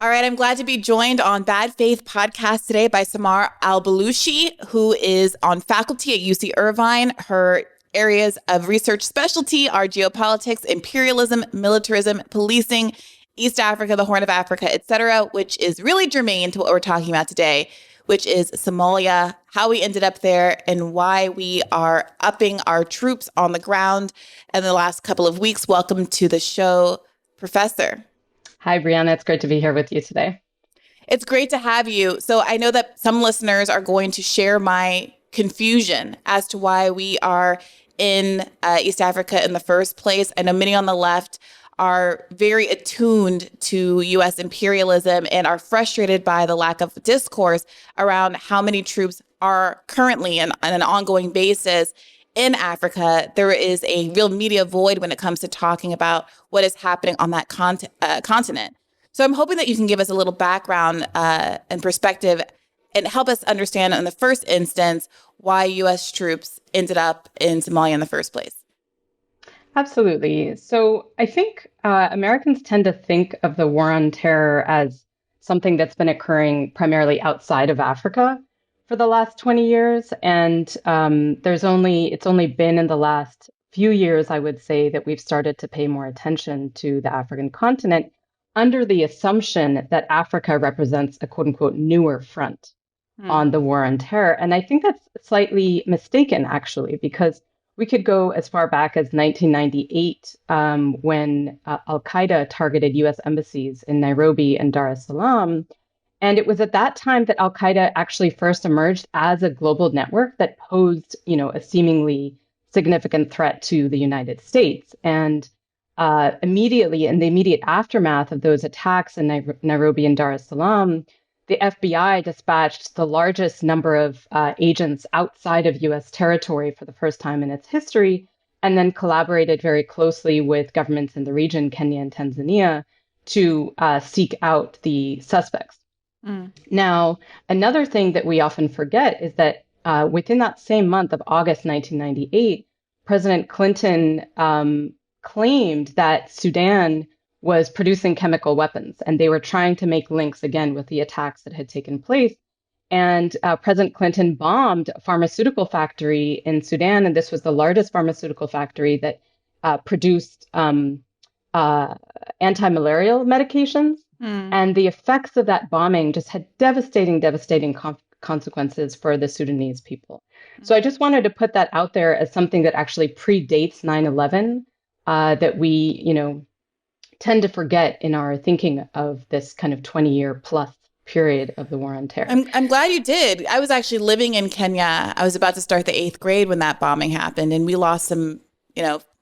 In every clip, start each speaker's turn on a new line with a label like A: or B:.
A: All right, I'm glad to be joined on Bad Faith podcast today by Samar Al Bulushi, who is on faculty at UC Irvine. Her areas of research specialty are geopolitics, imperialism, militarism, policing, East Africa, the Horn of Africa, etc., which is really germane to what we're talking about today, which is Somalia, how we ended up there, and why we are upping our troops on the ground in the last couple of weeks. Welcome to the show, Professor.
B: Hi, Briahna. It's great to be here with you today.
A: It's great to have you. So I know that some listeners are going to share my confusion as to why we are in East Africa in the first place. I know many on the left are very attuned to U.S. imperialism and are frustrated by the lack of discourse around how many troops are currently and on an ongoing basis in Africa. There is a real media void when it comes to talking about what is happening on that continent. So I'm hoping that you can give us a little background and perspective and help us understand in the first instance why U.S. troops ended up in Somalia in the first place.
B: Absolutely. So I think Americans tend to think of the war on terror as something that's been occurring primarily outside of Africa for the last 20 years. And it's only been in the last few years, I would say, that we've started to pay more attention to the African continent under the assumption that Africa represents a quote unquote newer front on the war on terror. And I think that's slightly mistaken, actually, because we could go as far back as 1998 when Al-Qaeda targeted US embassies in Nairobi and Dar es Salaam. And it was at that time that Al-Qaeda actually first emerged as a global network that posed, a seemingly significant threat to the United States. And immediately, in the immediate aftermath of those attacks in Nairobi and Dar es Salaam, the FBI dispatched the largest number of agents outside of U.S. territory for the first time in its history, and then collaborated very closely with governments in the region, Kenya and Tanzania, to seek out the suspects. Now, another thing that we often forget is that within that same month of August 1998, President Clinton claimed that Sudan was producing chemical weapons, and they were trying to make links again with the attacks that had taken place. And President Clinton bombed a pharmaceutical factory in Sudan, and this was the largest pharmaceutical factory that produced anti-malarial medications. And the effects of that bombing just had devastating consequences for the Sudanese people. So I just wanted to put that out there as something that actually predates 9/11, that we, tend to forget in our thinking of this kind of 20-year plus period of the war on terror.
A: I'm glad you did. I was actually living in Kenya. I was about to start the 8th grade when that bombing happened, and we lost some,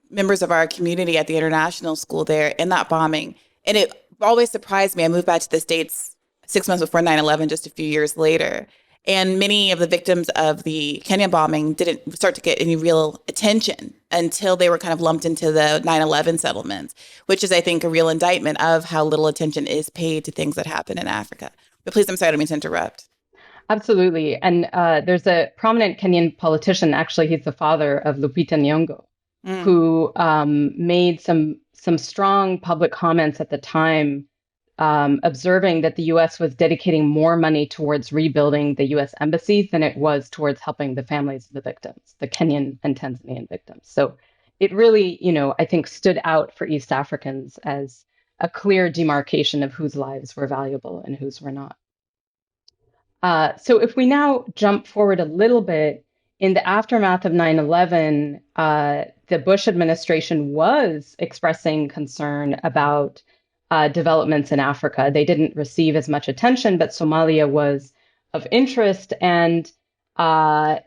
A: members of our community at the international school there in that bombing. And it always surprised me. I moved back to the States 6 months before 9/11, just a few years later. And many of the victims of the Kenya bombing didn't start to get any real attention until they were kind of lumped into the 9/11 settlements, which is, I think, a real indictment of how little attention is paid to things that happen in Africa. But please, I'm sorry, I don't mean to interrupt.
B: Absolutely. And there's a prominent Kenyan politician, actually, he's the father of Lupita Nyong'o, who made some strong public comments at the time, observing that the U.S. was dedicating more money towards rebuilding the U.S. embassies than it was towards helping the families of the victims, the Kenyan and Tanzanian victims. So it really, I think stood out for East Africans as a clear demarcation of whose lives were valuable and whose were not. So if we now jump forward a little bit, in the aftermath of 9/11, the Bush administration was expressing concern about developments in Africa. They didn't receive as much attention, but Somalia was of interest. And I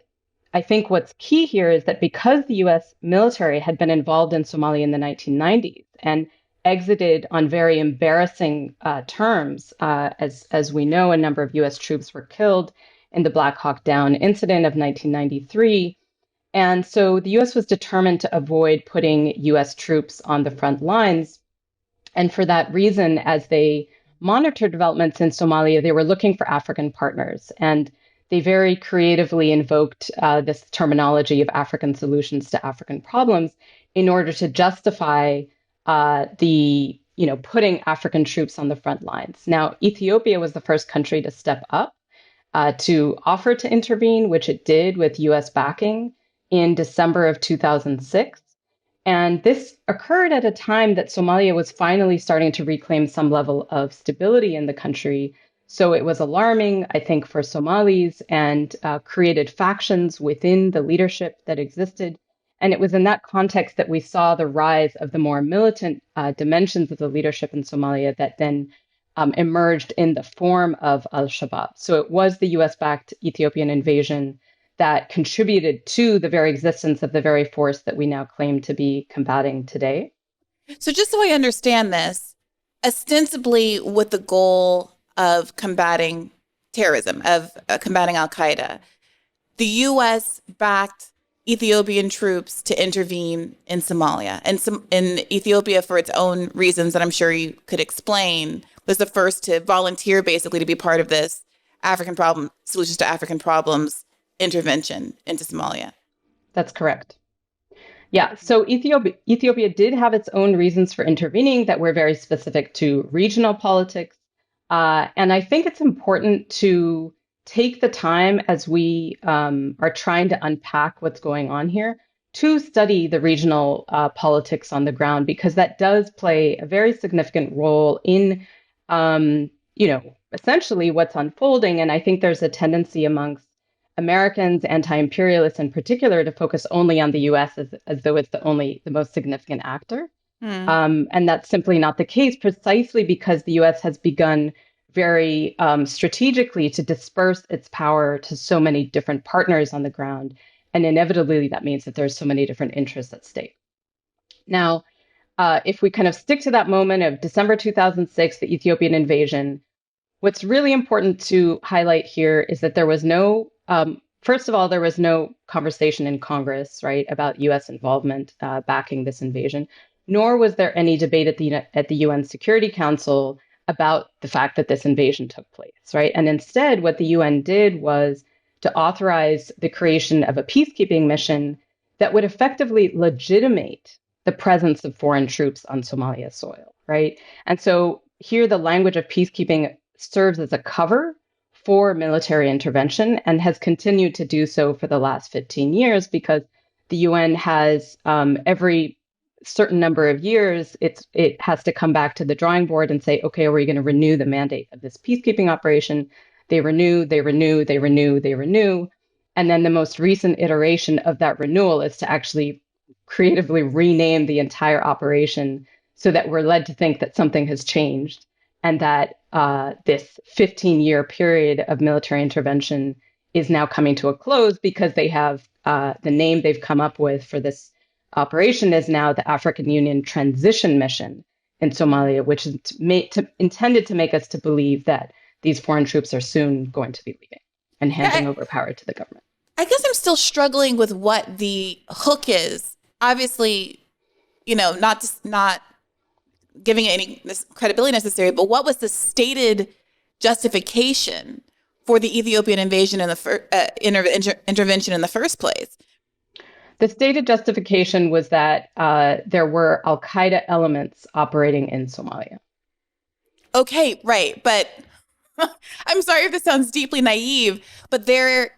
B: think what's key here is that because the U.S. military had been involved in Somalia in the 1990s and exited on very embarrassing terms, as we know, a number of U.S. troops were killed in the Black Hawk Down incident of 1993. And so the U.S. was determined to avoid putting U.S. troops on the front lines. And for that reason, as they monitored developments in Somalia, they were looking for African partners. And they very creatively invoked this terminology of African solutions to African problems in order to justify the putting African troops on the front lines. Now, Ethiopia was the first country to step up to offer to intervene, which it did with US backing in December of 2006. And this occurred at a time that Somalia was finally starting to reclaim some level of stability in the country. So it was alarming, I think, for Somalis and created factions within the leadership that existed. And it was in that context that we saw the rise of the more militant dimensions of the leadership in Somalia that then emerged in the form of Al-Shabaab. So it was the US-backed Ethiopian invasion that contributed to the very existence of the very force that we now claim to be combating today.
A: So just so I understand this, ostensibly with the goal of combating terrorism, of combating Al-Qaeda, the U.S. backed Ethiopian troops to intervene in Somalia. And in Ethiopia, for its own reasons that I'm sure you could explain, was the first to volunteer basically to be part of this Solutions to African Problems intervention into Somalia.
B: That's correct. Yeah, so Ethiopia did have its own reasons for intervening that were very specific to regional politics. And I think it's important to take the time as we are trying to unpack what's going on here to study the regional politics on the ground, because that does play a very significant role in, essentially what's unfolding. And I think there's a tendency amongst Americans, anti-imperialists in particular, to focus only on the U.S. as though it's the most significant actor. And that's simply not the case, precisely because the U.S. has begun very strategically to disperse its power to so many different partners on the ground. And inevitably, that means that there's so many different interests at stake. Now, if we kind of stick to that moment of December 2006, the Ethiopian invasion, what's really important to highlight here is that there was no first of all, there was no conversation in Congress, right, about U.S. involvement backing this invasion, nor was there any debate at the UN Security Council about the fact that this invasion took place, right? And instead, what the UN did was to authorize the creation of a peacekeeping mission that would effectively legitimate the presence of foreign troops on Somalia soil, right? And so here, the language of peacekeeping serves as a cover for military intervention and has continued to do so for the last 15 years because the UN has every certain number of years, it has to come back to the drawing board and say, okay, are we going to renew the mandate of this peacekeeping operation? They renew. And then the most recent iteration of that renewal is to actually creatively rename the entire operation so that we're led to think that something has changed and that this 15-year period of military intervention is now coming to a close because they have the name they've come up with for this operation is now the African Union Transition Mission in Somalia, which is intended to make us to believe that these foreign troops are soon going to be leaving and handing over power to the government.
A: I guess I'm still struggling with what the hook is. Obviously, not giving it any credibility necessary, but what was the stated justification for the Ethiopian invasion and the intervention in the first place?
B: The stated justification was that there were Al-Qaeda elements operating in Somalia.
A: Okay, right. But I'm sorry if this sounds deeply naive, but there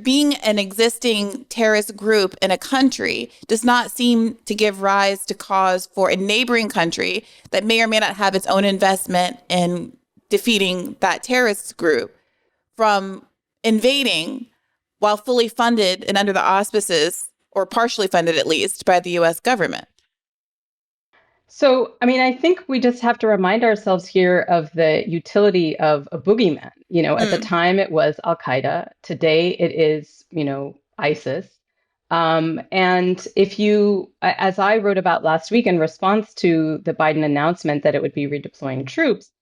A: being an existing terrorist group in a country does not seem to give rise to cause for a neighboring country that may or may not have its own investment in defeating that terrorist group from invading while fully funded and under the auspices, or partially funded at least, by the U.S. government.
B: So, I think we just have to remind ourselves here of the utility of a boogeyman. At the time it was Al-Qaeda. Today it is, ISIS. And if you, as I wrote about last week in response to the Biden announcement that it would be redeploying troops,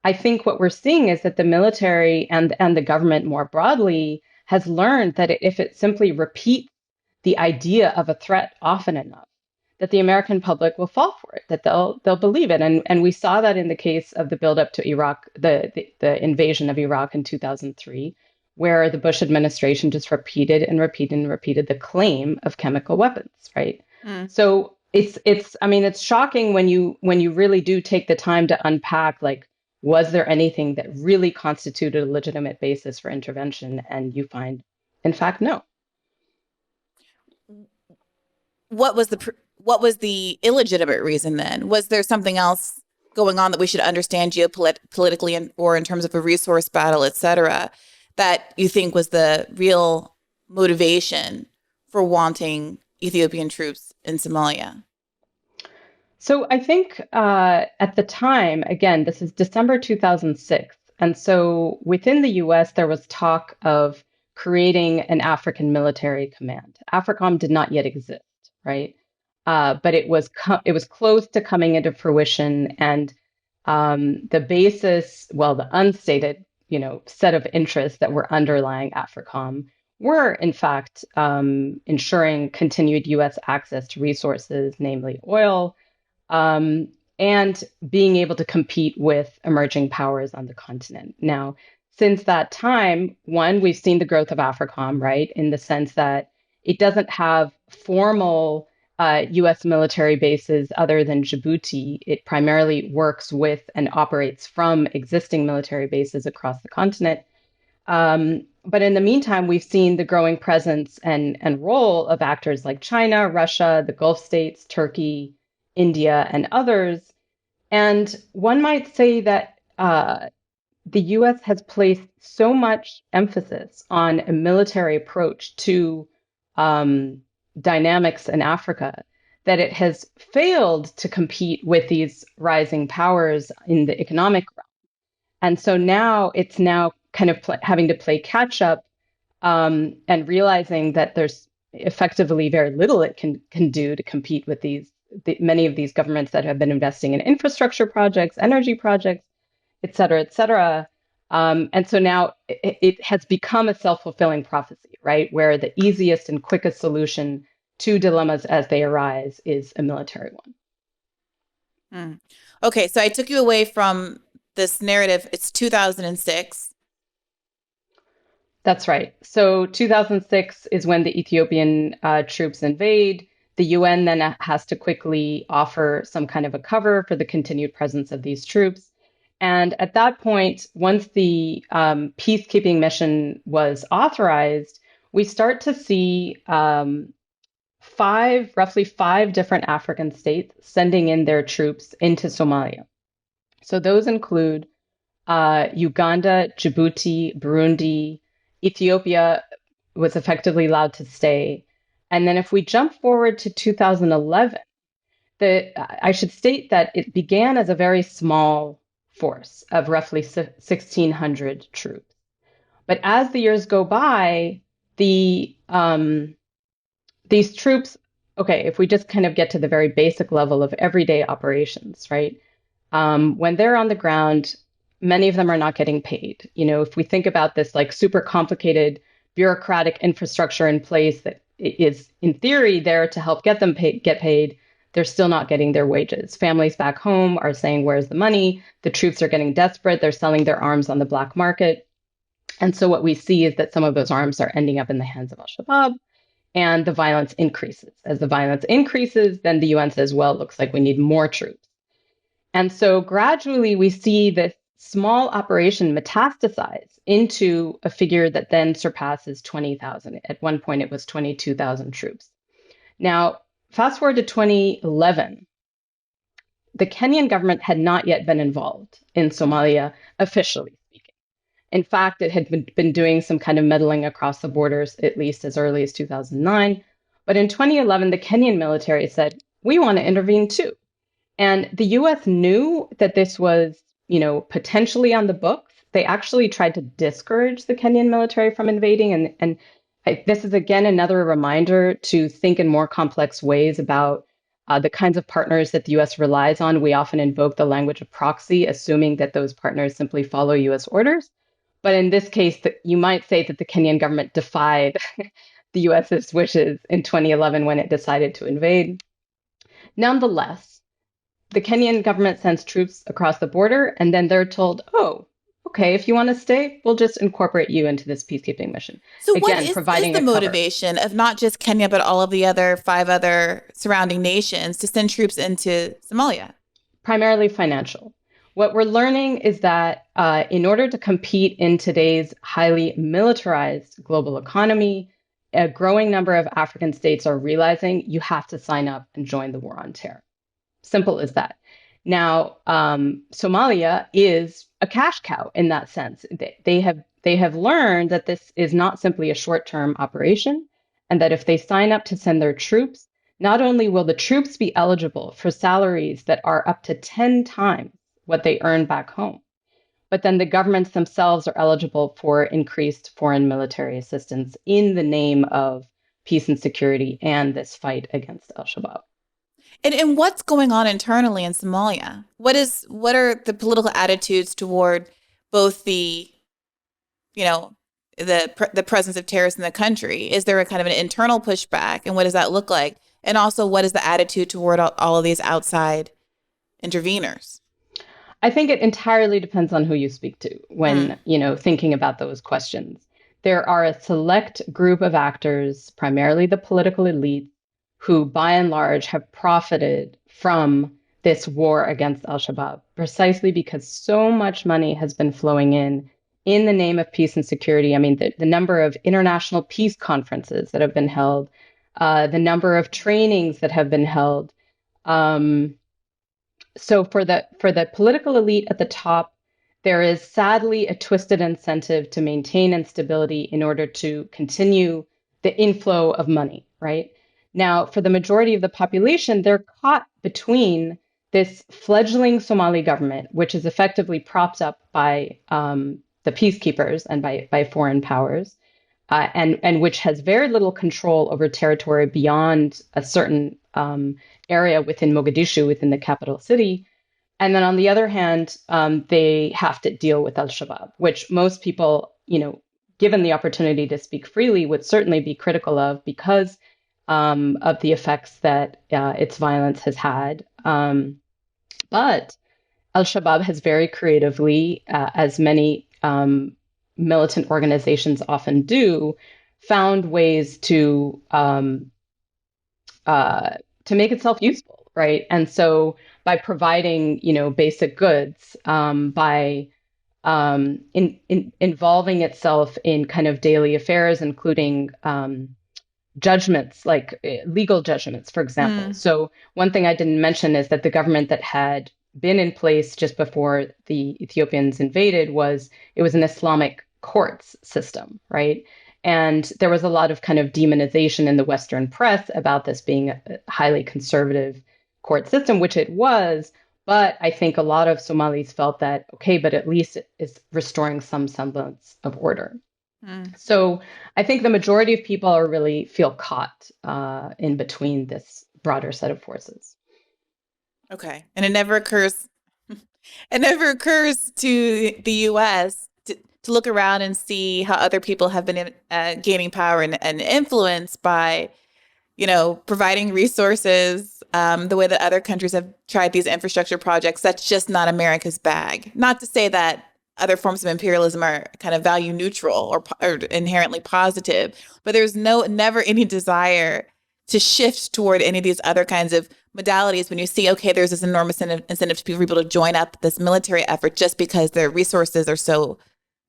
B: I think what we're seeing is that the military and the government more broadly has learned that if it simply repeats the idea of a threat often enough, that the American public will fall for it, that they'll believe it. And we saw that in the case of the buildup to Iraq, the invasion of Iraq in 2003, where the Bush administration just repeated the claim of chemical weapons, right? So I mean, it's shocking when you really do take the time to unpack, like, was there anything that really constituted a legitimate basis for intervention? And you find, in fact, no.
A: What was the illegitimate reason then? Was there something else going on that we should understand geopolitically or in terms of a resource battle, et cetera, that you think was the real motivation for wanting Ethiopian troops in Somalia?
B: So I think at the time, again, this is December 2006. And so within the US, there was talk of creating an African military command. Africom did not yet exist, right? But it was close to coming into fruition. And the basis, well, the unstated, set of interests that were underlying Africom were, in fact, ensuring continued US access to resources, namely oil, um, and being able to compete with emerging powers on the continent. Now, since that time, one, we've seen the growth of AFRICOM, right, in the sense that it doesn't have formal US military bases other than Djibouti. It primarily works with and operates from existing military bases across the continent. But in the meantime, we've seen the growing presence and role of actors like China, Russia, the Gulf states, Turkey, India, and others. And one might say that the US has placed so much emphasis on a military approach to dynamics in Africa that it has failed to compete with these rising powers in the economic realm. And so now it's now kind of having to play catch up and realizing that there's effectively very little it can do to compete with many of these governments that have been investing in infrastructure projects, energy projects, et cetera, et cetera. And so now it has become a self-fulfilling prophecy, right? Where the easiest and quickest solution to dilemmas as they arise is a military one.
A: Okay, so I took you away from this narrative. It's 2006.
B: That's right. So 2006 is when the Ethiopian troops invade. The UN then has to quickly offer some kind of a cover for the continued presence of these troops. And at that point, once the peacekeeping mission was authorized, we start to see roughly five different African states sending in their troops into Somalia. So those include Uganda, Djibouti, Burundi, Ethiopia was effectively allowed to stay. And then if we jump forward to 2011, I should state that it began as a very small force of roughly 1,600 troops. But as the years go by, these troops, okay, if we just kind of get to the very basic level of everyday operations, right? When they're on the ground, many of them are not getting paid. If we think about this like super complicated bureaucratic infrastructure in place that is in theory there to help get paid, they're still not getting their wages. Families back home are saying, where's the money? The troops are getting desperate. They're selling their arms on the black market. And so what we see is that some of those arms are ending up in the hands of Alshabab, and the violence increases. As the violence increases, then the UN says, well, it looks like we need more troops. And so gradually we see this small operation metastasize into a figure that then surpasses 20,000. At one point, it was 22,000 troops. Now, fast forward to 2011, the Kenyan government had not yet been involved in Somalia, officially speaking. In fact, it had been doing some kind of meddling across the borders, at least as early as 2009. But in 2011, the Kenyan military said, we want to intervene too. And the US knew that this was, potentially on the books. They actually tried to discourage the Kenyan military from invading. And this is, again, another reminder to think in more complex ways about the kinds of partners that the US relies on. We often invoke the language of proxy, assuming that those partners simply follow US orders. But in this case, you might say that the Kenyan government defied the US's wishes in 2011 when it decided to invade. Nonetheless, the Kenyan government sends troops across the border, and then they're told, oh, okay, if you want to stay, we'll just incorporate you into this peacekeeping mission.
A: So what
B: Again,
A: is
B: providing
A: the
B: a cover.
A: motivation of not just Kenya, but all of the other five other surrounding nations to send troops into Somalia?
B: Primarily financial. What we're learning is that in order to compete in today's highly militarized global economy, a growing number of African states are realizing you have to sign up and join the war on terror. Simple as that. Now, Somalia is a cash cow in that sense. They have learned that this is not simply a short-term operation, and that if they sign up to send their troops, not only will the troops be eligible for salaries that are up to 10 times what they earn back home, but then the governments themselves are eligible for increased foreign military assistance in the name of peace and security and this fight against Al-Shabaab.
A: And what's going on internally in Somalia? What are the political attitudes toward both the, you know, the presence of terrorists in the country? Is there a kind of an internal pushback, and what does that look like? And also, what is the attitude toward all of these outside interveners?
B: I think it entirely depends on who you speak to when,
A: Mm.
B: thinking about those questions. There are a select group of actors, primarily the political elite, who by and large have profited from this war against Al-Shabaab, precisely because so much money has been flowing in the name of peace and security. I mean, the number of international peace conferences that have been held, the number of trainings that have been held. Um, so for the political elite at the top, there is sadly a twisted incentive to maintain instability in order to continue the inflow of money, right? Now, for the majority of the population, they're caught between this fledgling Somali government, which is effectively propped up by the peacekeepers and by foreign powers, and which has very little control over territory beyond a certain area within Mogadishu, within the capital city. And then on the other hand, they have to deal with Al-Shabaab, which most people, given the opportunity to speak freely, would certainly be critical of because of the effects that its violence has had. But Al-Shabaab has very creatively, as many militant organizations often do, found ways to make itself useful, right? And so by providing, basic goods, by involving itself in kind of daily affairs, including judgments, like legal judgments, for example.
A: Mm.
B: So one thing I didn't mention is that the government that had been in place just before the Ethiopians invaded it was an Islamic courts system, right? And there was a lot of kind of demonization in the Western press about this being a highly conservative court system, which it was. But I think a lot of Somalis felt that, okay, but at least it is restoring some semblance of order.
A: Mm.
B: So I think the majority of people are really feel caught in between this broader set of forces.
A: Okay. And it never occurs to the US to look around and see how other people have been gaining power and influence by, providing resources, the way that other countries have tried these infrastructure projects. That's just not America's bag. Not to say that other forms of imperialism are kind of value neutral or inherently positive, but there's never any desire to shift toward any of these other kinds of modalities when you see, okay, there's this enormous incentive for people to join up this military effort just because their resources are so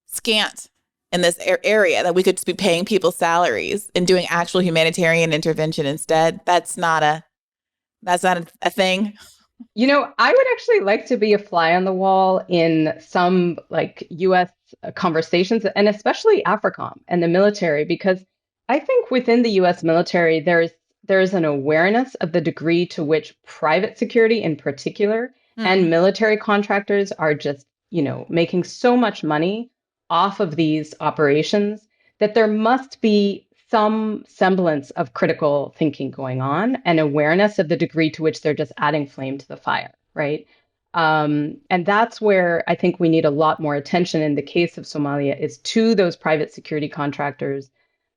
A: scant in this area that we could just be paying people salaries and doing actual humanitarian intervention instead. That's not a thing.
B: I would actually like to be a fly on the wall in some like US conversations and especially Africom and the military, because I think within the US military, there's an awareness of the degree to which private security in particular and
A: Mm.
B: military contractors are just, making so much money off of these operations that there must be some semblance of critical thinking going on and awareness of the degree to which they're just adding flame to the fire, right? And that's where I think we need a lot more attention in the case of Somalia is to those private security contractors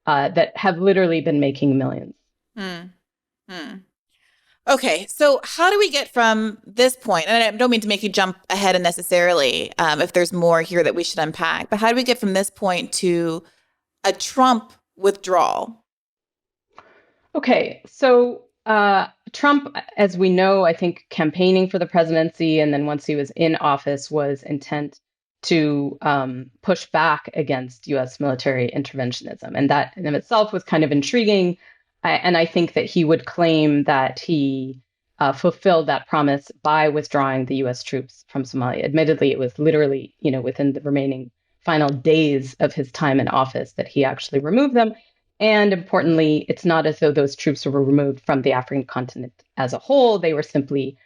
B: that have literally been making millions.
A: Mm. Mm. Okay, so how do we get from this point? And I don't mean to make you jump ahead unnecessarily, if there's more here that we should unpack, but how do we get from this point to a Trump withdrawal?
B: Okay, so Trump, as we know, I think campaigning for the presidency, and then once he was in office, was intent to push back against U.S. military interventionism, and that in of itself was kind of intriguing. And I think that he would claim that he fulfilled that promise by withdrawing the U.S. troops from Somalia. Admittedly, it was literally, within the remaining final days of his time in office that he actually removed them. And importantly, it's not as though those troops were removed from the African continent as a whole. They were simply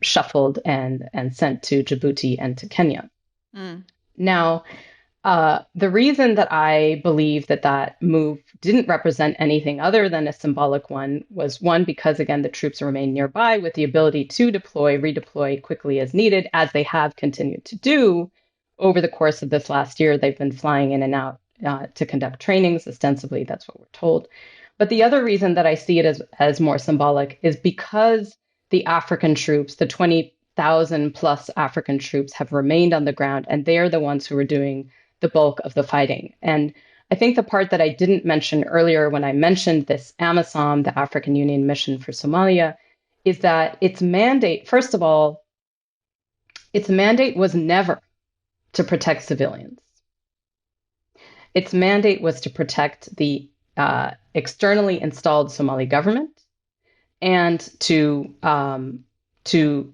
B: shuffled and sent to Djibouti and to Kenya.
A: Mm.
B: Now, the reason that I believe that that move didn't represent anything other than a symbolic one was one, because again, the troops remain nearby with the ability to deploy, redeploy quickly as needed, as they have continued to do over the course of this last year. They've been flying in and out to conduct trainings, ostensibly, that's what we're told. But the other reason that I see it as more symbolic is because the African troops, the 20,000 plus African troops, have remained on the ground, and they're the ones who are doing the bulk of the fighting. And I think the part that I didn't mention earlier when I mentioned this AMISOM, the African Union Mission for Somalia, is that its mandate, first of all, its mandate was never to protect civilians. Its mandate was to protect the externally installed Somali government and to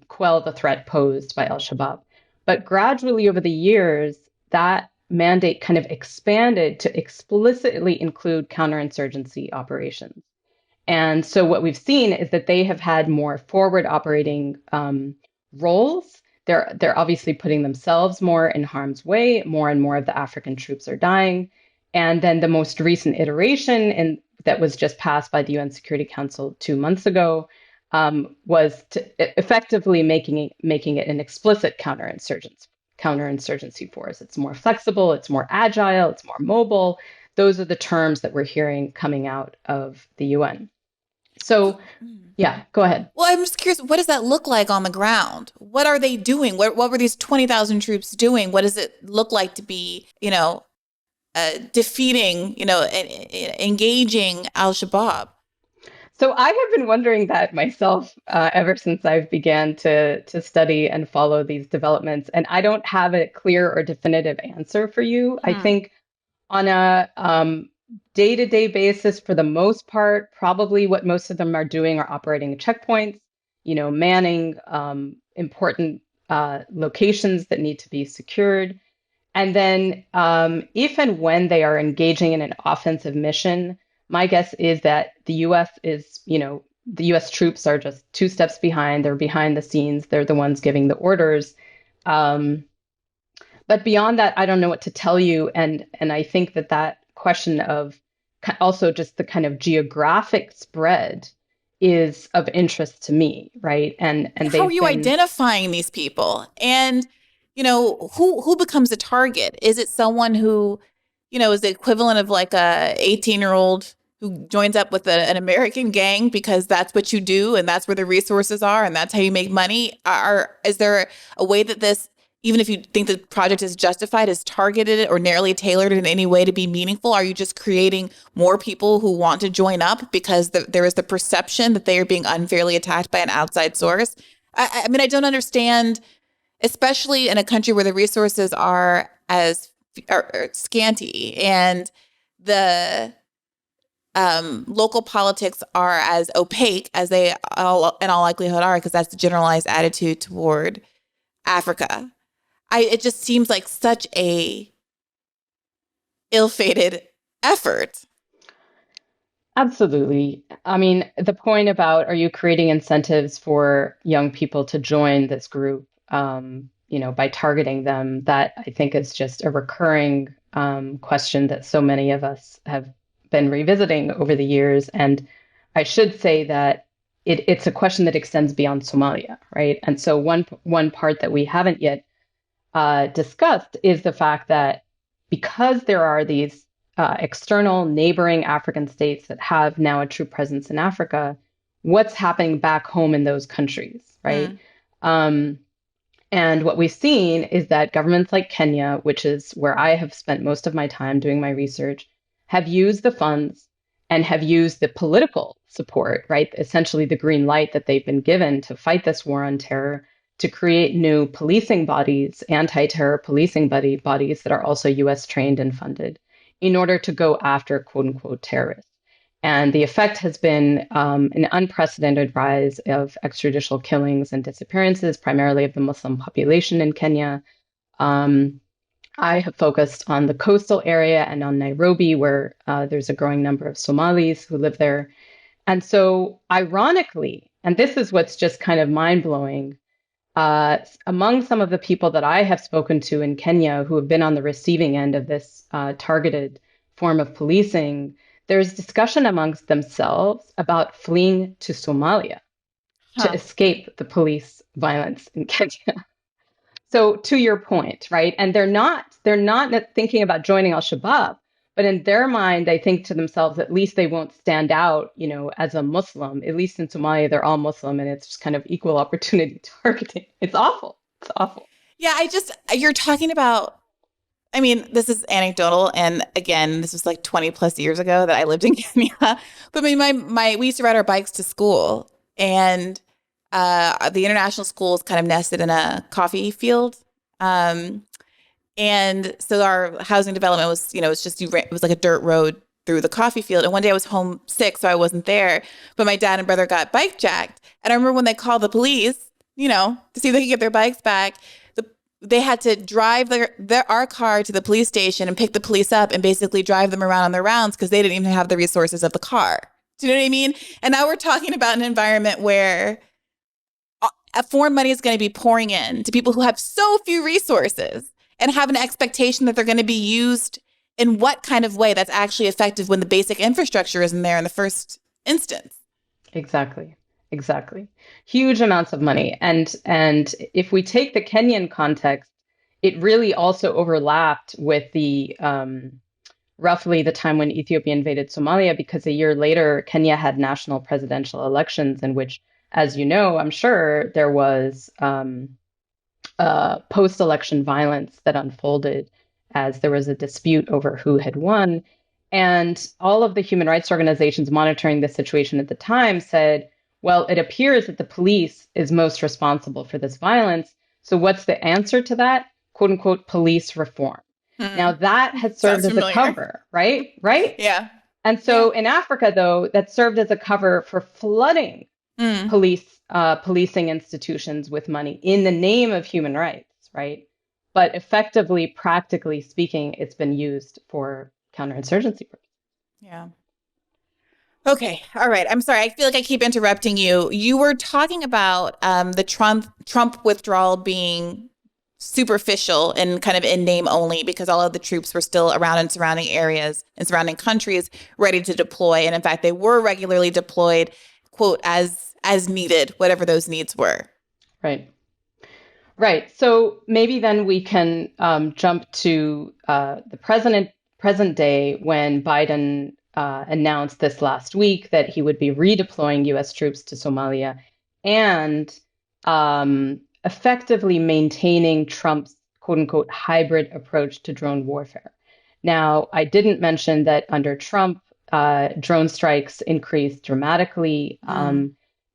B: quell the threat posed by Al-Shabaab. But gradually over the years, that mandate kind of expanded to explicitly include counterinsurgency operations. And so what we've seen is that they have had more forward operating roles. They're obviously putting themselves more in harm's way. More and more of the African troops are dying. And then the most recent iteration that was just passed by the UN Security Council 2 months ago was to effectively making it an explicit counterinsurgency force. It's more flexible, it's more agile, it's more mobile. Those are the terms that we're hearing coming out of the UN. So, yeah, go ahead.
A: Well, I'm just curious, what does that look like on the ground? What are they doing? What were these 20,000 troops doing? What does it look like to be, defeating, engaging Al-Shabaab?
B: So I have been wondering that myself ever since I've began to study and follow these developments, and I don't have a clear or definitive answer for you. I think on a day-to-day basis, for the most part, probably what most of them are doing are operating checkpoints, manning important locations that need to be secured. And then if and when they are engaging in an offensive mission, my guess is that the U.S. troops are just 2 steps behind. They're behind the scenes. They're the ones giving the orders. But beyond that, I don't know what to tell you. And I think that question of also just the kind of geographic spread is of interest to me, right? And
A: how are you identifying these people? And who becomes a target? Is it someone who, is the equivalent of like a 18-year-old who joins up with an American gang because that's what you do and that's where the resources are and that's how you make money? Is there a way that this, even if you think the project is justified, is targeted or narrowly tailored in any way to be meaningful? Are you just creating more people who want to join up because there is the perception that they are being unfairly attacked by an outside source? I mean, I don't understand, especially in a country where the resources are scanty and the local politics are as opaque as they in all likelihood are, because that's the generalized attitude toward Africa. It just seems like such a ill-fated effort.
B: Absolutely. I mean, the point about, are you creating incentives for young people to join this group, by targeting them, that I think is just a recurring question that so many of us have been revisiting over the years. And I should say that it's a question that extends beyond Somalia, right? And so one part that we haven't yet discussed is the fact that because there are these external neighboring African states that have now a true presence in Africa, what's happening back home in those countries, right?
A: Mm.
B: Um, and what we've seen is that governments like Kenya, which is where I have spent most of my time doing my research, have used the funds and have used the political support, right? Essentially the green light that they've been given to fight this war on terror, to create new policing bodies, anti-terror policing bodies that are also US trained and funded in order to go after quote unquote terrorists. And the effect has been an unprecedented rise of extrajudicial killings and disappearances, primarily of the Muslim population in Kenya. Um, I have focused on the coastal area and on Nairobi, where there's a growing number of Somalis who live there. And so, ironically, and this is what's just kind of mind blowing, among some of the people that I have spoken to in Kenya who have been on the receiving end of this targeted form of policing, there's discussion amongst themselves about fleeing to Somalia to
A: Huh.
B: escape the police violence in Kenya. So to your point, right? And they're not thinking about joining Al-Shabaab, but in their mind, they think to themselves, at least they won't stand out, as a Muslim. At least in Somalia, they're all Muslim, and it's just kind of equal opportunity targeting. It's awful. It's awful.
A: Yeah, you're talking about, I mean, this is anecdotal. And again, this was like 20 plus years ago that I lived in Kenya. But I mean, we used to ride our bikes to school, and the international school is kind of nested in a coffee field. Um, and so our housing development was, it was like a dirt road through the coffee field. And one day I was home sick, so I wasn't there. But my dad and brother got bike jacked. And I remember when they called the police, to see if they could get their bikes back, they had to drive our car to the police station and pick the police up and basically drive them around on their rounds because they didn't even have the resources of the car. Do you know what I mean? And now we're talking about an environment where foreign money is going to be pouring in to people who have so few resources and have an expectation that they're going to be used in what kind of way that's actually effective when the basic infrastructure isn't there in the first instance.
B: Exactly. Exactly. Huge amounts of money. And if we take the Kenyan context, it really also overlapped with the roughly the time when Ethiopia invaded Somalia, because a year later, Kenya had national presidential elections in which, as you know, I'm sure there was post-election violence that unfolded as there was a dispute over who had won. And all of the human rights organizations monitoring the situation at the time said, well, it appears that the police is most responsible for this violence. So what's the answer to that? Quote unquote, police reform. Now that has served
A: Sounds
B: as
A: familiar.
B: a cover, right? Right?
A: Yeah.
B: And so in Africa, though, that served as a cover for flooding policing institutions with money in the name of human rights, right? But effectively, practically speaking, it's been used for counterinsurgency purposes.
A: Yeah. Okay. All right. I'm sorry. I feel like I keep interrupting you. You were talking about the Trump withdrawal being superficial and kind of in name only because all of the troops were still around in surrounding areas and surrounding countries ready to deploy. And in fact, they were regularly deployed, quote, as needed, whatever those needs were.
B: Right. Right. So maybe then we can jump to the present day when Biden announced this last week that he would be redeploying U.S. troops to Somalia and effectively maintaining Trump's quote unquote hybrid approach to drone warfare. Now, I didn't mention that under Trump, drone strikes increased dramatically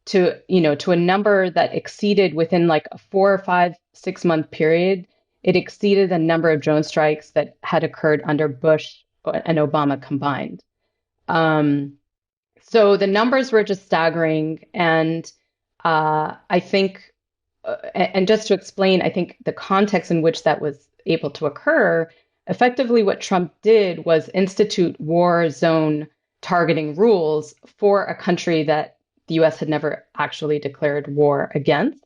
B: to a number that exceeded within like a 4 or 5, 6 month period. It exceeded the number of drone strikes that had occurred under Bush and Obama combined. So the numbers were just staggering. And I think, and just to explain, I think the context in which that was able to occur, effectively what Trump did was institute war zone targeting rules for a country that the US had never actually declared war against.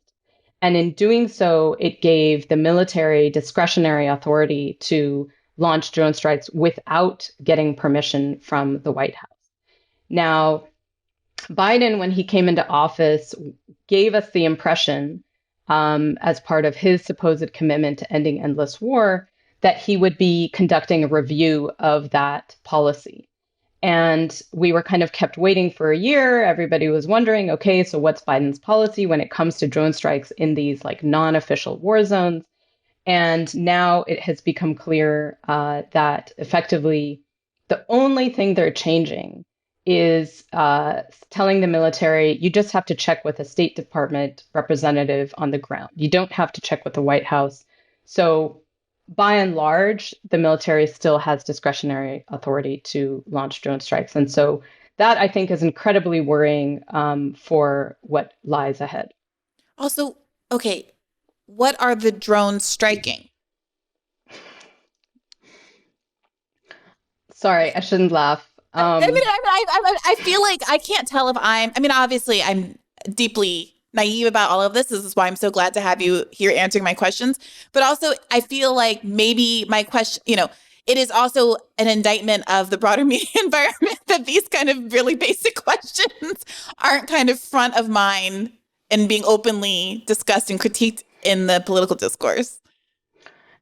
B: And in doing so, it gave the military discretionary authority to launch drone strikes without getting permission from the White House. Now, Biden, when he came into office, gave us the impression, as part of his supposed commitment to ending endless war, that he would be conducting a review of that policy. And we were kind of kept waiting for a year. Everybody was wondering, okay, so what's Biden's policy when it comes to drone strikes in these like non-official war zones? And now it has become clear that effectively the only thing they're changing is telling the military, you just have to check with a State Department representative on the ground. You don't have to check with the White House. So by and large, the military still has discretionary authority to launch drone strikes. And so that I think is incredibly worrying for what lies ahead.
A: Also, okay, what are the drones striking?
B: Sorry, I shouldn't laugh.
A: I feel like I can't tell if obviously I'm deeply naive about all of this. This is why I'm so glad to have you here answering my questions. But also, I feel like maybe my question, it is also an indictment of the broader media environment that these kind of really basic questions aren't kind of front of mind and being openly discussed and critiqued in the political discourse.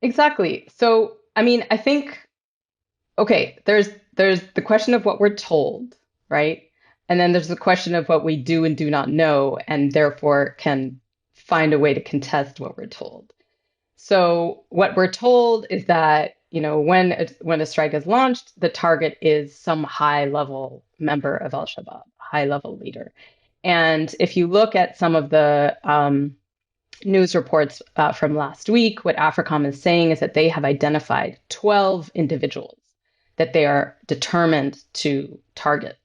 B: Exactly. So, I think, okay, there's the question of what we're told, right? And then there's the question of what we do and do not know, and therefore can find a way to contest what we're told. So what we're told is that, when a strike is launched, the target is some high-level member of Al-Shabaab, high-level leader. And if you look at some of the news reports from last week, what Africom is saying is that they have identified 12 individuals that they are determined to target.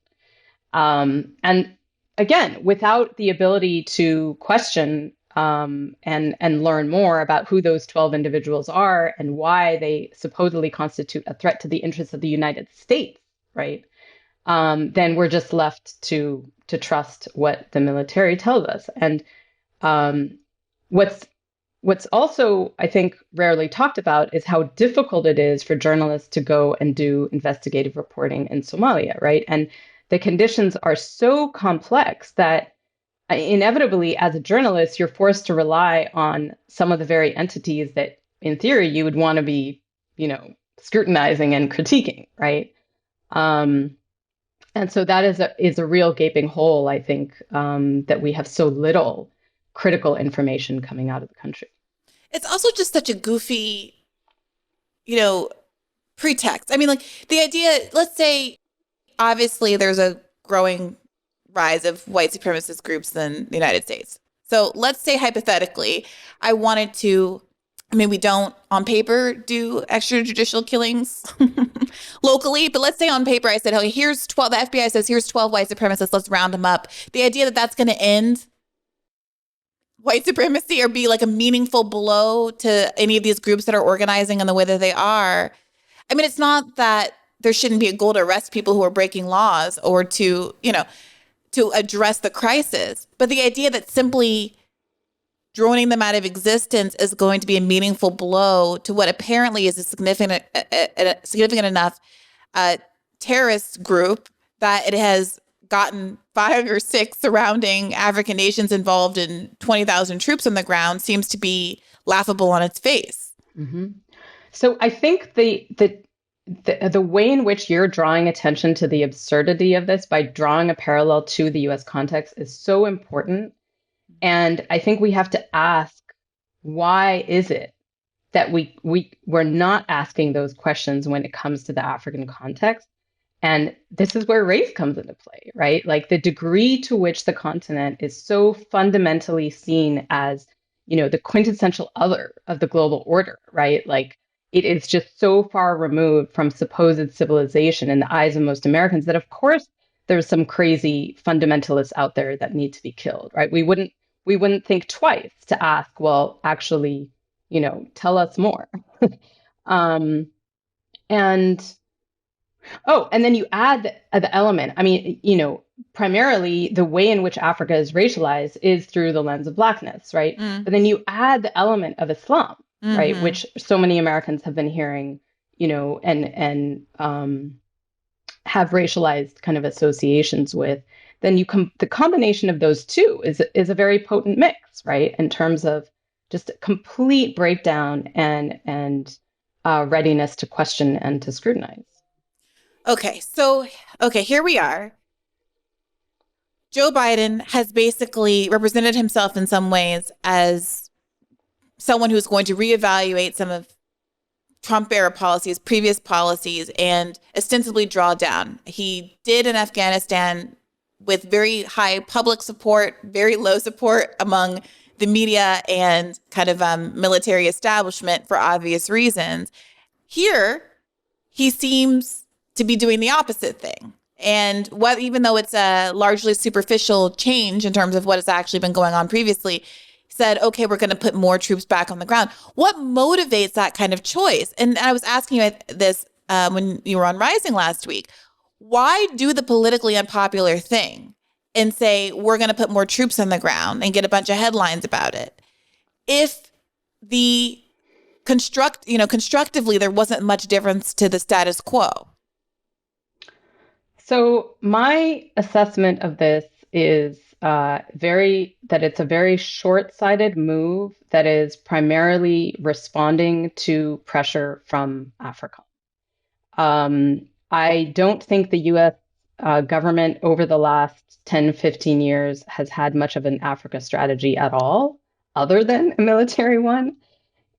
B: And again, without the ability to question and learn more about who those 12 individuals are and why they supposedly constitute a threat to the interests of the United States, right? Then we're just left to trust what the military tells us. And what's also, I think, rarely talked about is how difficult it is for journalists to go and do investigative reporting in Somalia, right? And the conditions are so complex that inevitably, as a journalist, you're forced to rely on some of the very entities that, in theory, you would want to be, scrutinizing and critiquing, right? And so that is a real gaping hole, I think, that we have so little critical information coming out of the country.
A: It's also just such a goofy, pretext. The idea, let's say, obviously there's a growing rise of white supremacist groups in the United States. So let's say hypothetically, I wanted to, we don't on paper do extrajudicial killings locally, but let's say on paper I said, oh, here's 12, the FBI says here's 12 white supremacists, let's round them up. The idea that that's going to end white supremacy or be like a meaningful blow to any of these groups that are organizing in the way that they are. It's not that there shouldn't be a goal to arrest people who are breaking laws or to address the crisis. But the idea that simply droning them out of existence is going to be a meaningful blow to what apparently is a significant enough terrorist group that it has gotten 5 or 6 surrounding African nations involved in 20,000 troops on the ground seems to be laughable on its face.
B: Mm-hmm. So I think the way in which you're drawing attention to the absurdity of this by drawing a parallel to the US context is so important. And I think we have to ask, why is it that we're not asking those questions when it comes to the African context? And this is where race comes into play, right? Like the degree to which the continent is so fundamentally seen as, the quintessential other of the global order, right? Like it is just so far removed from supposed civilization in the eyes of most Americans that, of course, there's some crazy fundamentalists out there that need to be killed, right? We wouldn't think twice to ask, well, actually, tell us more. And then you add the element. Primarily the way in which Africa is racialized is through the lens of Blackness, right?
A: Mm.
B: But then you add the element of Islam,
A: Mm-hmm.
B: right, which so many Americans have been hearing, and have racialized kind of associations with. Then the combination of those two is a very potent mix, right, in terms of just a complete breakdown and readiness to question and to scrutinize.
A: Okay, so here we are. Joe Biden has basically represented himself in some ways as someone who's going to reevaluate some of Trump era policies, previous policies, and ostensibly draw down. He did in Afghanistan with very high public support, very low support among the media and kind of military establishment for obvious reasons. Here, he seems to be doing the opposite thing. And what, even though it's a largely superficial change in terms of what has actually been going on previously, said, okay, we're going to put more troops back on the ground. What motivates that kind of choice? And I was asking you this when you were on Rising last week. Why do the politically unpopular thing and say, we're going to put more troops on the ground and get a bunch of headlines about it? If the constructively, there wasn't much difference to the status quo.
B: So my assessment of this is that it's a very short-sighted move that is primarily responding to pressure from Africa. I don't think the U.S. Government over the last 10, 15 years has had much of an Africa strategy at all, other than a military one.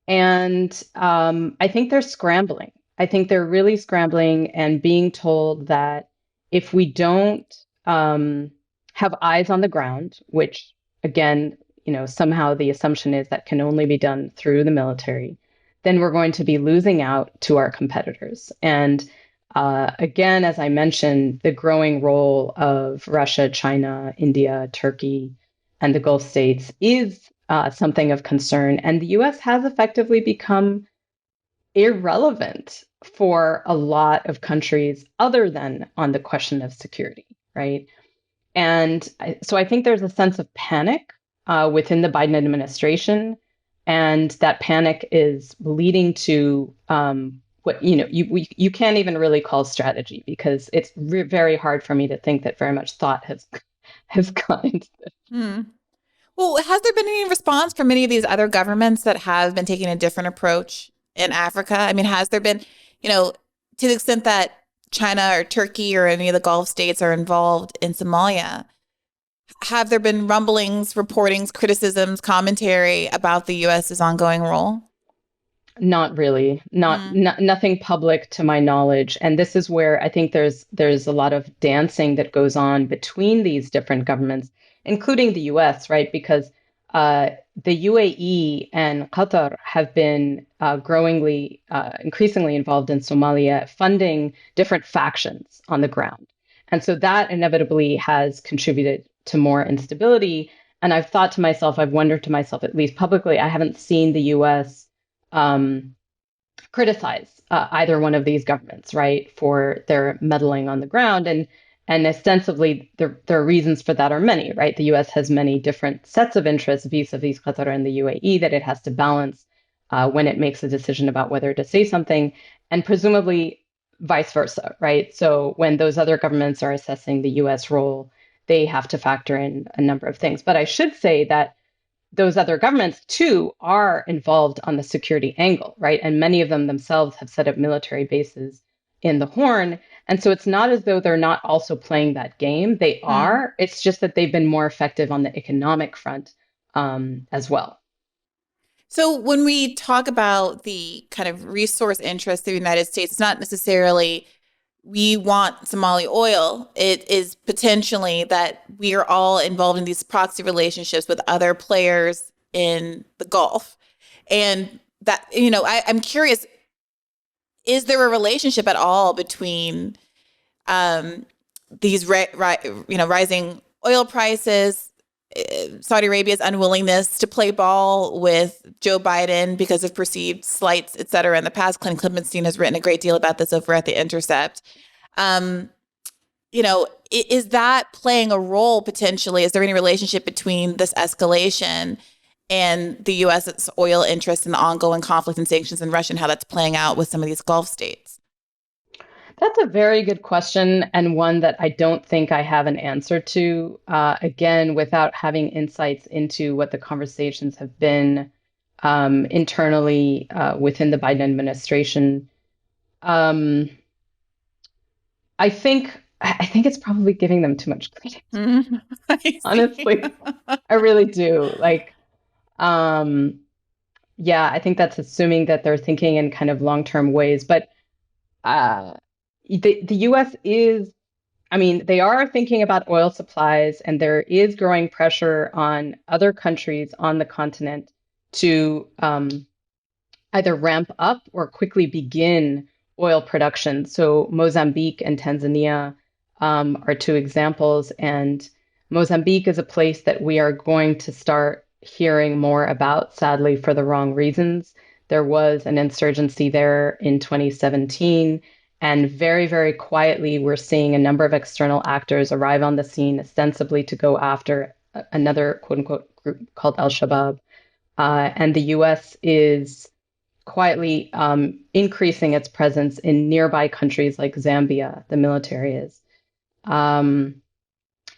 B: And I think they're scrambling. I think they're really scrambling and being told that if we don't have eyes on the ground, which again, somehow the assumption is that can only be done through the military, then we're going to be losing out to our competitors. And again, as I mentioned, the growing role of Russia, China, India, Turkey, and the Gulf states is something of concern. And the US has effectively become irrelevant for a lot of countries other than on the question of security, right? And so I think there's a sense of panic within the Biden administration. And that panic is leading to what you can't even really call strategy, because it's very hard for me to think that very much thought has gone into this.
A: Well, has there been any response from many of these other governments that have been taking a different approach in Africa? I mean, has there been, to the extent that China or Turkey or any of the Gulf states are involved in Somalia, have there been rumblings, reportings, criticisms, commentary about the US's ongoing role?
B: Not really, nothing public to my knowledge. And this is where I think there's a lot of dancing that goes on between these different governments, including the US, right? Because the UAE and Qatar have been increasingly involved in Somalia, funding different factions on the ground. And so that inevitably has contributed to more instability. And I've wondered to myself, at least publicly, I haven't seen the US criticize either one of these governments, right, for their meddling on the ground. And ostensibly, there are reasons for that are many, right? The U.S. has many different sets of interests vis-a-vis Qatar and the UAE that it has to balance when it makes a decision about whether to say something, and presumably vice versa, right? So when those other governments are assessing the U.S. role, they have to factor in a number of things. But I should say that those other governments, too, are involved on the security angle, right? And many of them themselves have set up military bases in the Horn. And so it's not as though they're not also playing that game. They are. It's just that they've been more effective on the economic front as well.
A: So when we talk about the kind of resource interests of the United States, it's not necessarily we want Somali oil. It is potentially that we are all involved in these proxy relationships with other players in the Gulf. And that, I'm curious, is there a relationship at all between these rising oil prices, Saudi Arabia's unwillingness to play ball with Joe Biden because of perceived slights, et cetera? In the past, Clint Klippenstein has written a great deal about this over at The Intercept. Is that playing a role potentially? Is there any relationship between this escalation and the U.S.'s oil interest in the ongoing conflict and sanctions in Russia and how that's playing out with some of these Gulf states?
B: That's a very good question, and one that I don't think I have an answer to, again, without having insights into what the conversations have been internally within the Biden administration. I think it's probably giving them too much credit.
A: I see.
B: Honestly, I really do. Um, yeah, I think that's assuming that they're thinking in kind of long-term ways. But uh, the U.S. is, I mean, they are thinking about oil supplies, and there is growing pressure on other countries on the continent to either ramp up or quickly begin oil production. So Mozambique and Tanzania are two examples, and Mozambique is a place that we are going to start hearing more about, sadly, for the wrong reasons. There was an insurgency there in 2017, and very, very quietly, we're seeing a number of external actors arrive on the scene, ostensibly to go after another quote unquote group called Al-Shabaab. And the US is quietly increasing its presence in nearby countries like Zambia, the military is. Um,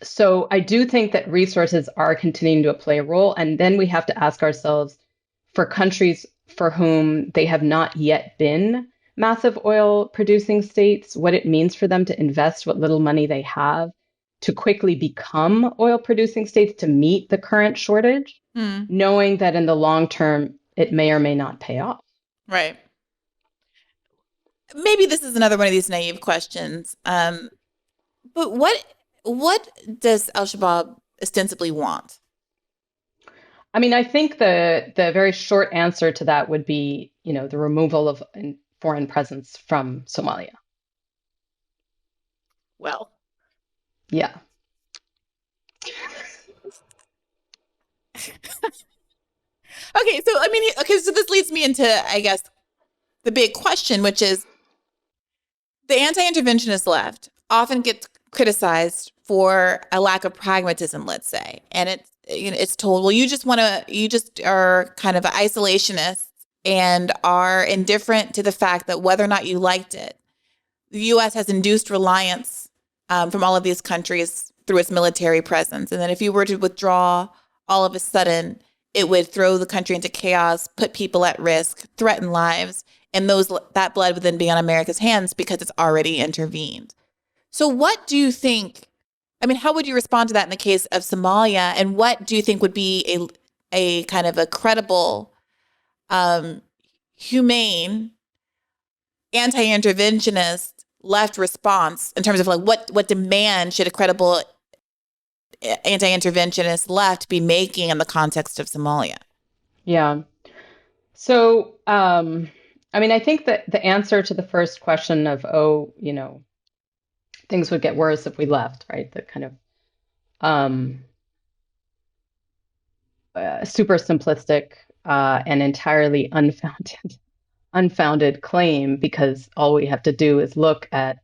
B: so I do think that resources are continuing to play a role. And then we have to ask ourselves, for countries for whom they have not yet been massive oil producing states, what it means for them to invest what little money they have to quickly become oil producing states to meet the current shortage,
A: Hmm.
B: knowing that in the long term, it may or may not pay off.
A: Right. Maybe this is another one of these naive questions. But what does Al-Shabaab ostensibly want?
B: I mean, I think the very short answer to that would be, the removal of foreign presence from Somalia.
A: Well,
B: Yeah.
A: okay, so I mean, okay, so this leads me into, I guess, the big question, which is the anti-interventionist left often gets criticized for a lack of pragmatism, let's say, and it's told, well, you just are kind of isolationist and are indifferent to the fact that whether or not you liked it, the U.S. has induced reliance from all of these countries through its military presence, and then if you were to withdraw all of a sudden, it would throw the country into chaos, put people at risk, threaten lives, and that blood would then be on America's hands because it's already intervened. So, what do you think? I mean, how would you respond to that in the case of Somalia? And what do you think would be a kind of a credible, um, humane, anti-interventionist left response in terms of like what demand should a credible anti-interventionist left be making in the context of Somalia?
B: Yeah. So, I mean, I think that the answer to the first question of, oh, things would get worse if we left, right? The kind of um, super simplistic and entirely unfounded claim, because all we have to do is look at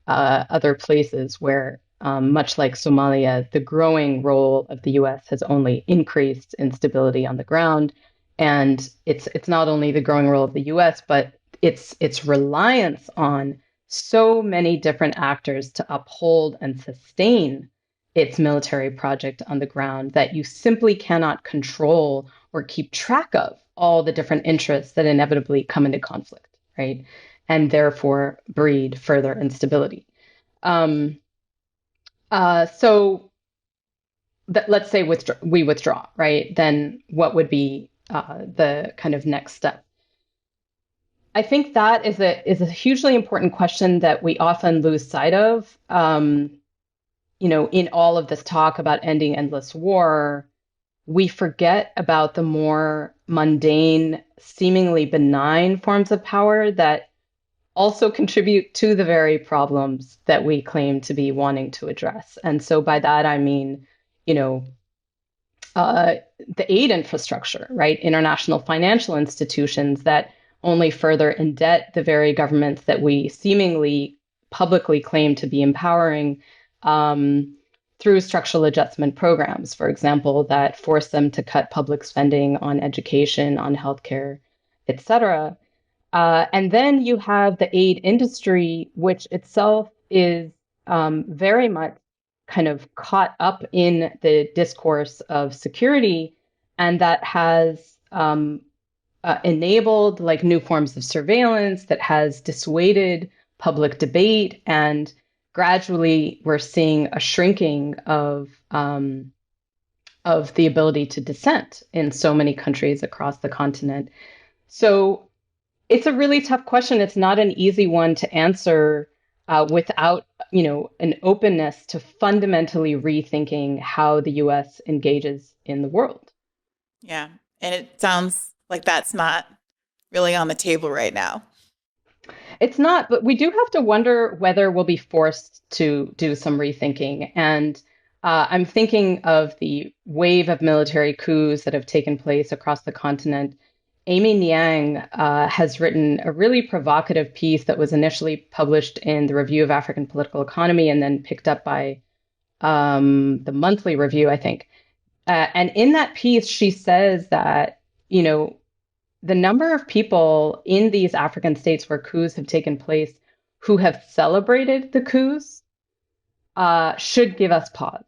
B: other places where, much like Somalia, the growing role of the U.S. has only increased instability on the ground. And it's not only the growing role of the U.S., but its reliance on so many different actors to uphold and sustain its military project on the ground that you simply cannot control or keep track of all the different interests that inevitably come into conflict, right? And therefore breed further instability. Um, so let's say we withdraw, right? Then what would be the kind of next step? I think that is a hugely important question that we often lose sight of. In all of this talk about ending endless war, we forget about the more mundane, seemingly benign forms of power that also contribute to the very problems that we claim to be wanting to address. And so by that, I mean, you know, uh, the aid infrastructure, right? International financial institutions that only further indebt the very governments that we seemingly publicly claim to be empowering, through structural adjustment programs, for example, that force them to cut public spending on education, on healthcare, et cetera. And then you have the aid industry, which itself is very much kind of caught up in the discourse of security, and that has enabled like new forms of surveillance, that has dissuaded public debate and gradually we're seeing a shrinking of the ability to dissent in so many countries across the continent. So it's a really tough question. It's not an easy one to answer without, an openness to fundamentally rethinking how the U.S. engages in the world.
A: Yeah. And it sounds like that's not really on the table right now.
B: It's not, but we do have to wonder whether we'll be forced to do some rethinking. And I'm thinking of the wave of military coups that have taken place across the continent. Amy Niang has written a really provocative piece that was initially published in the Review of African Political Economy and then picked up by the Monthly Review, I think. And in that piece, she says that, the number of people in these African states where coups have taken place who have celebrated the coups should give us pause.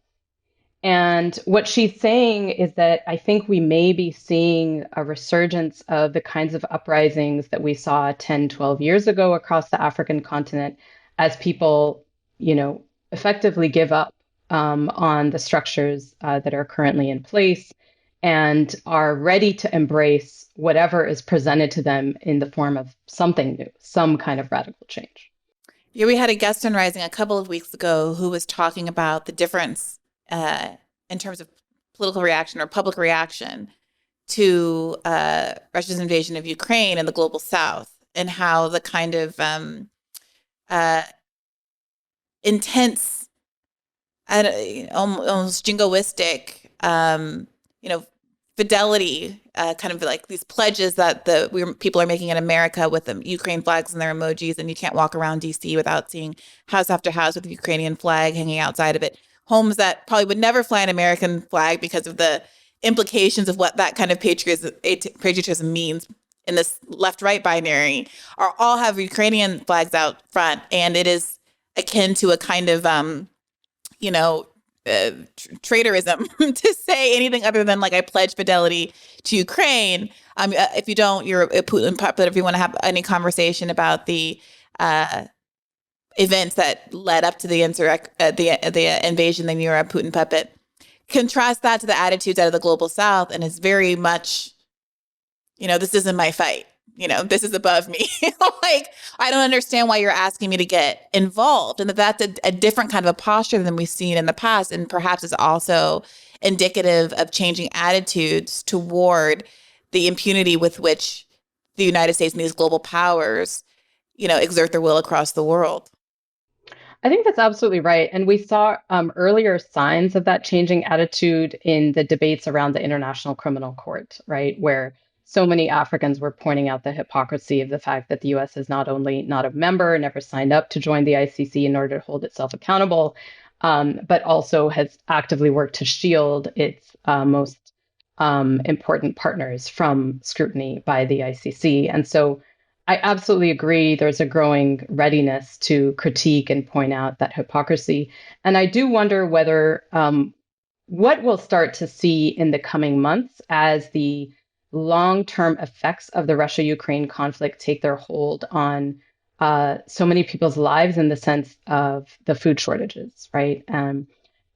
B: And what she's saying is that I think we may be seeing a resurgence of the kinds of uprisings that we saw 10, 12 years ago across the African continent as people, effectively give up on the structures that are currently in place and are ready to embrace whatever is presented to them in the form of something new, some kind of radical change.
A: Yeah, we had a guest on Rising a couple of weeks ago who was talking about the difference in terms of political reaction or public reaction to Russia's invasion of Ukraine and the global South, and how the kind of intense, almost jingoistic, fidelity, kind of like these pledges that people are making in America with the Ukraine flags and their emojis, and you can't walk around DC without seeing house after house with the Ukrainian flag hanging outside of it. Homes that probably would never fly an American flag because of the implications of what that kind of patriotism means in this left-right binary, are all have Ukrainian flags out front, and it is akin to a kind of traitorism to say anything other than like I pledge fidelity to Ukraine. If you don't, you're a Putin puppet. If you want to have any conversation about the events that led up to the invasion, then you're a Putin puppet. Contrast that to the attitudes out of the global South, and it's very much, this isn't my fight. This is above me. Like, I don't understand why you're asking me to get involved. And that's a different kind of a posture than we've seen in the past. And perhaps is also indicative of changing attitudes toward the impunity with which the United States and these global powers, exert their will across the world.
B: I think that's absolutely right. And we saw earlier signs of that changing attitude in the debates around the International Criminal Court, right? Where so many Africans were pointing out the hypocrisy of the fact that the US is not only not a member, never signed up to join the ICC in order to hold itself accountable, but also has actively worked to shield its most important partners from scrutiny by the ICC. And so I absolutely agree. There's a growing readiness to critique and point out that hypocrisy. And I do wonder whether what we'll start to see in the coming months as the long-term effects of the Russia-Ukraine conflict take their hold on so many people's lives in the sense of the food shortages, right?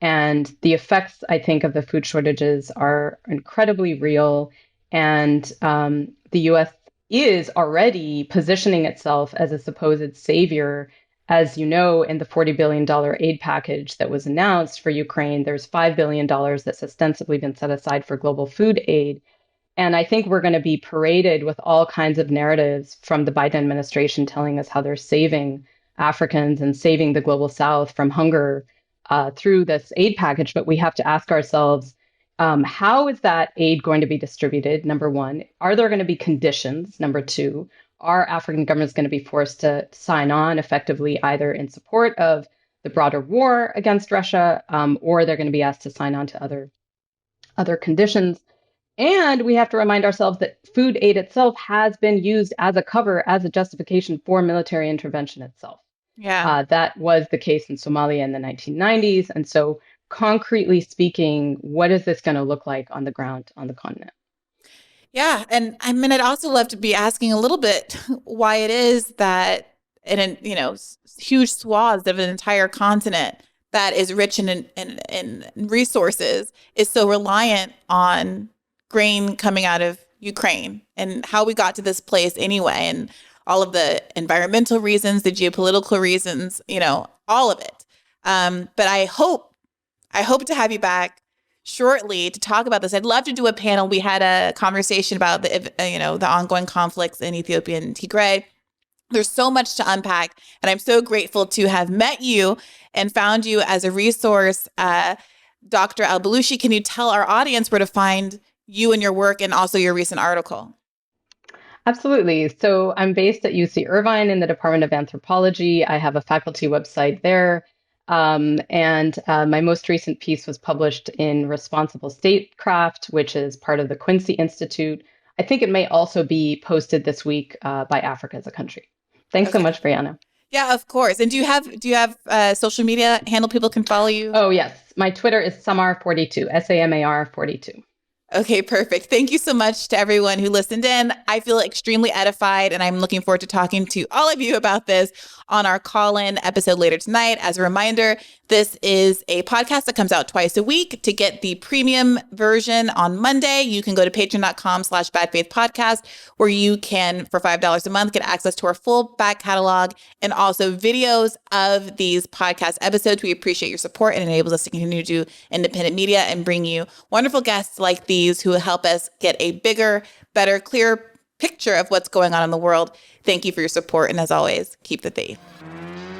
B: And the effects, I think, of the food shortages are incredibly real. And the US is already positioning itself as a supposed savior. As you know, in the $40 billion aid package that was announced for Ukraine, there's $5 billion that's ostensibly been set aside for global food aid. And I think we're going to be paraded with all kinds of narratives from the Biden administration telling us how they're saving Africans and saving the global South from hunger through this aid package. But we have to ask ourselves, how is that aid going to be distributed? Number one, are there going to be conditions? Number two, are African governments going to be forced to sign on effectively either in support of the broader war against Russia, or they're going to be asked to sign on to other conditions? And we have to remind ourselves that food aid itself has been used as a cover, as a justification for military intervention itself.
A: Yeah.
B: That was the case in Somalia in the 1990s. And so, concretely speaking, what is this going to look like on the ground on the continent?
A: Yeah. And I'd also love to be asking a little bit why it is that in huge swaths of an entire continent that is rich in resources is so reliant on grain coming out of Ukraine, and how we got to this place anyway, and all of the environmental reasons, the geopolitical reasons, all of it. But I hope to have you back shortly to talk about this. I'd love to do a panel. We had a conversation about the ongoing conflicts in Ethiopia and Tigray. There's so much to unpack, and I'm so grateful to have met you and found you as a resource. Dr. Al Bulushi, can you tell our audience where to find you and your work, and also your recent article?
B: Absolutely. So I'm based at UC Irvine in the Department of Anthropology. I have a faculty website there. And my most recent piece was published in Responsible Statecraft, which is part of the Quincy Institute. I think it may also be posted this week by Africa as a Country. Thanks so much, Briahna.
A: Yeah, of course. And do you have social media handle people can follow you?
B: Oh, yes. My Twitter is Samar42, SAMAR 42.
A: Okay, perfect. Thank you so much to everyone who listened in. I feel extremely edified, and I'm looking forward to talking to all of you about this on our call-in episode later tonight. As a reminder, this is a podcast that comes out twice a week. To get the premium version on Monday, you can go to patreon.com/badfaithpodcast, where you can, for $5 a month, get access to our full back catalog and also videos of these podcast episodes. We appreciate your support, and it enables us to continue to do independent media and bring you wonderful guests like these who help us get a bigger, better, clearer picture of what's going on in the world. Thank you for your support. And as always, keep the faith.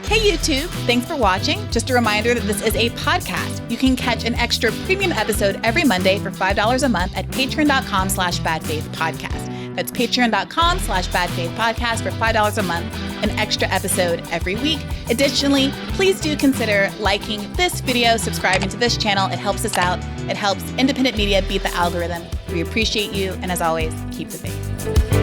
A: Hey, YouTube. Thanks for watching. Just a reminder that this is a podcast. You can catch an extra premium episode every Monday for $5 a month at patreon.com/badfaithpodcast. That's patreon.com/badfaithpodcast for $5 a month, an extra episode every week. Additionally, please do consider liking this video, subscribing to this channel. It helps us out. It helps independent media beat the algorithm. We appreciate you. And as always, keep the faith.